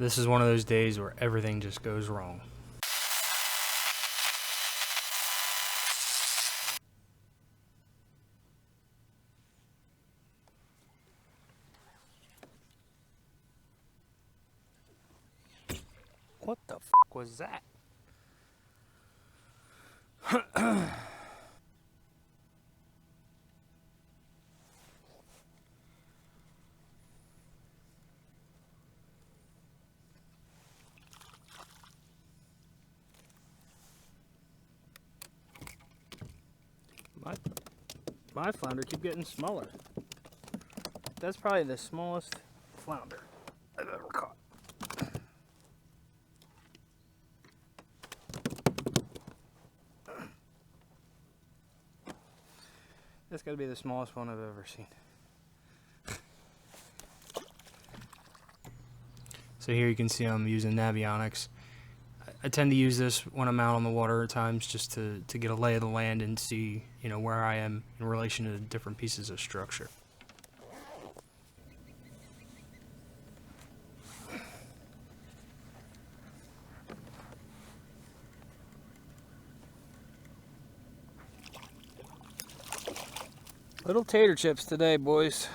This is one of those days where everything just goes wrong. What the fuck was that? My flounder keep getting smaller. That's probably the smallest flounder I've ever caught. That's got to be the smallest one I've ever seen. So here you can see I'm using Navionics. I tend to use this when I'm out on the water at times just to get a lay of the land and see, where I am in relation to different pieces of structure. Little tater chips today, boys.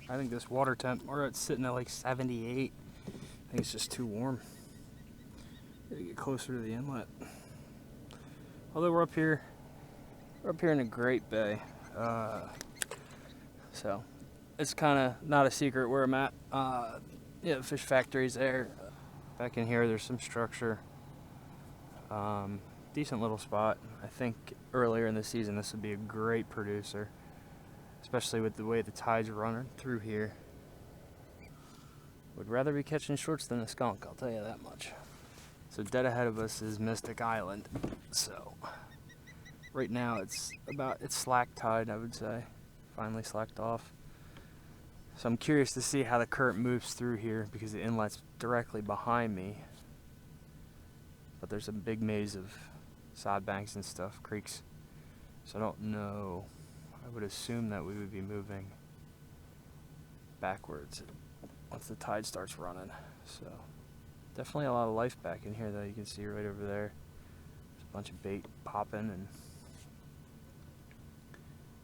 I think this water temp, it's sitting at like 78. I think it's just too warm. Gotta get closer to the inlet. Although we're up here in a great bay, so it's kind of not a secret where I'm at. The fish factory's there. Back in here, there's some structure. Decent little spot. I think earlier in the season this would be a great producer, especially with the way the tide's running through here. Would rather be catching shorts than a skunk, I'll tell you that much. So dead ahead of us is Mystic Island. So right now it's slack tide, I would say. Finally slacked off. So I'm curious to see how the current moves through here because the inlet's directly behind me. But there's a big maze of sod banks and stuff, creeks. So I don't know. I would assume that we would be moving backwards once the tide starts running. So definitely a lot of life back in here though. You can see right over there. There's a bunch of bait popping, and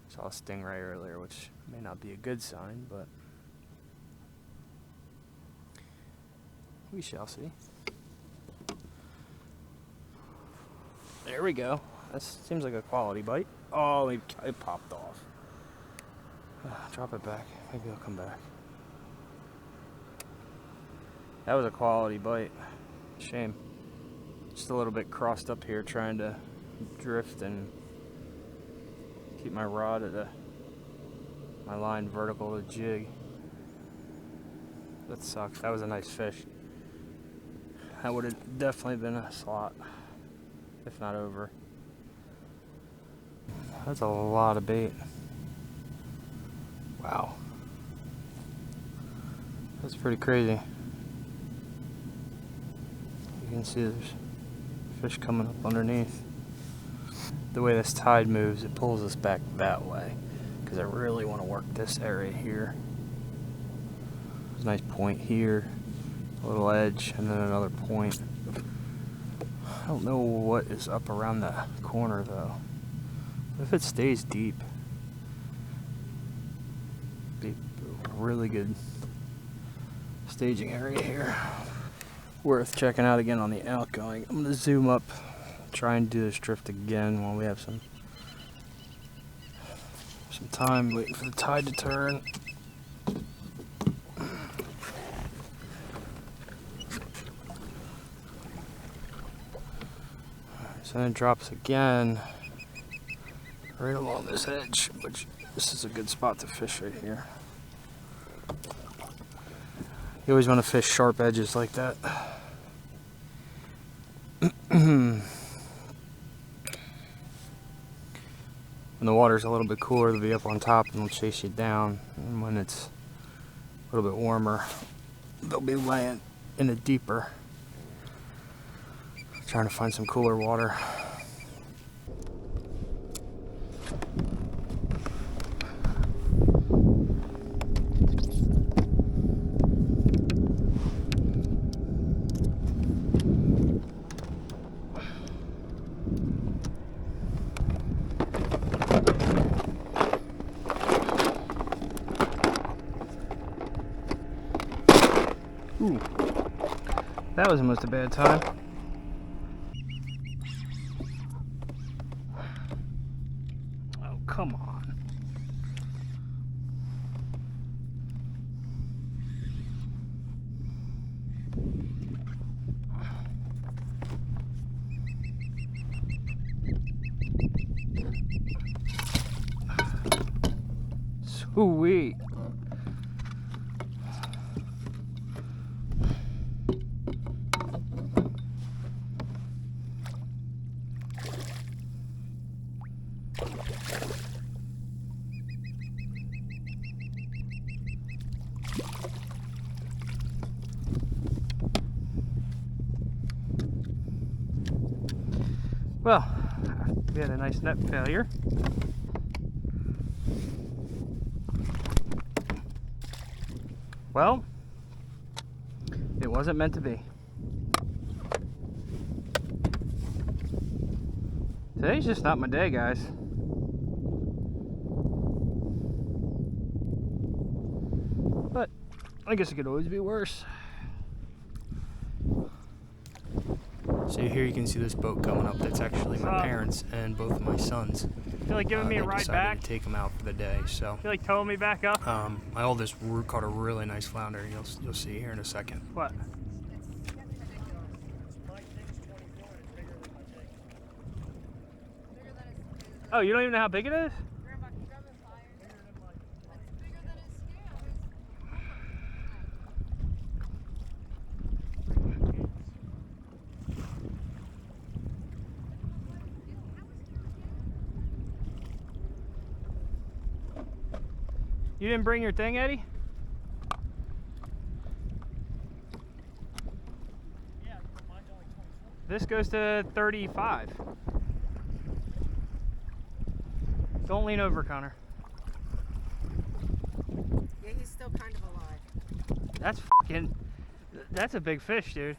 saw a stingray earlier, which may not be a good sign, but we shall see. There we go. That seems like a quality bite. Oh, it popped off. Drop it back. Maybe it'll come back. That was a quality bite. Shame. Just a little bit crossed up here trying to drift and keep my rod at my line vertical to jig. That sucks. That was a nice fish. That would have definitely been a slot, if not over. That's a lot of bait. Wow. That's pretty crazy. You can see there's fish coming up underneath. The way this tide moves, it pulls us back that way because I really want to work this area here. There's a nice point here, a little edge, and then another point. I don't know what is up around the corner though. If it stays deep, it'd be a really good staging area here. Worth checking out again on the outgoing. I'm gonna zoom up, try and do this drift again while we have some time waiting for the tide to turn. So then it drops again right along this edge, which this is a good spot to fish right here. You always want to fish sharp edges like that. When the water's a little bit cooler, they'll be up on top and they'll chase you down. And when it's a little bit warmer, they'll be laying in it deeper. Trying to find some cooler water. Ooh. That was almost a bad time. Oh, come on. Sweet. Well, we had a nice net failure. Well, it wasn't meant to be. Today's just not my day, guys. But I guess it could always be worse. So here you can see this boat coming up. That's actually my parents and both of my sons. Feel like giving me a ride back? To take them out for the day. So Feel like towing me back up? my oldest caught a really nice flounder. You'll see here in a second. What? Oh, you don't even know how big it is? You didn't bring your thing, Eddie? Yeah, mine's only 24. This goes to 35. Don't lean over, Connor. Yeah, he's still kind of alive. That's a big fish, dude.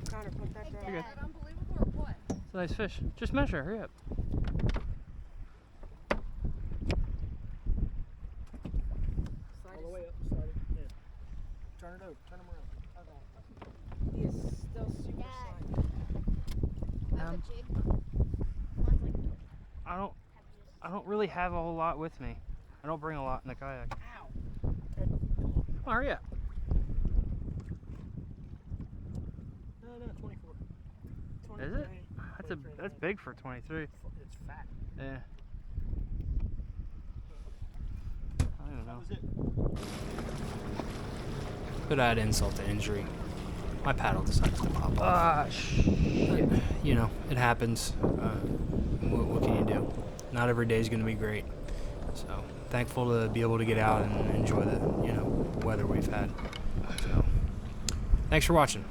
Connor, put that down. Okay. Unbelievable or what? It's a nice fish. Just measure, hurry up. All the way up the side. Yeah. Turn it over. Turn him around. Okay. He is still super slimy. That was a jig. Mine's like I don't really have a whole lot with me. I don't bring a lot in the kayak. Ow. Come on, hurry up. No, 24. Is it? 23. That's big for 23. It's fat. Yeah. I don't know. That was it. But add insult to injury. My paddle decides to pop off. Ah, shit. You know, it happens. What can you do? Not every day is going to be great. So thankful to be able to get out and enjoy the weather we've had. So thanks for watching.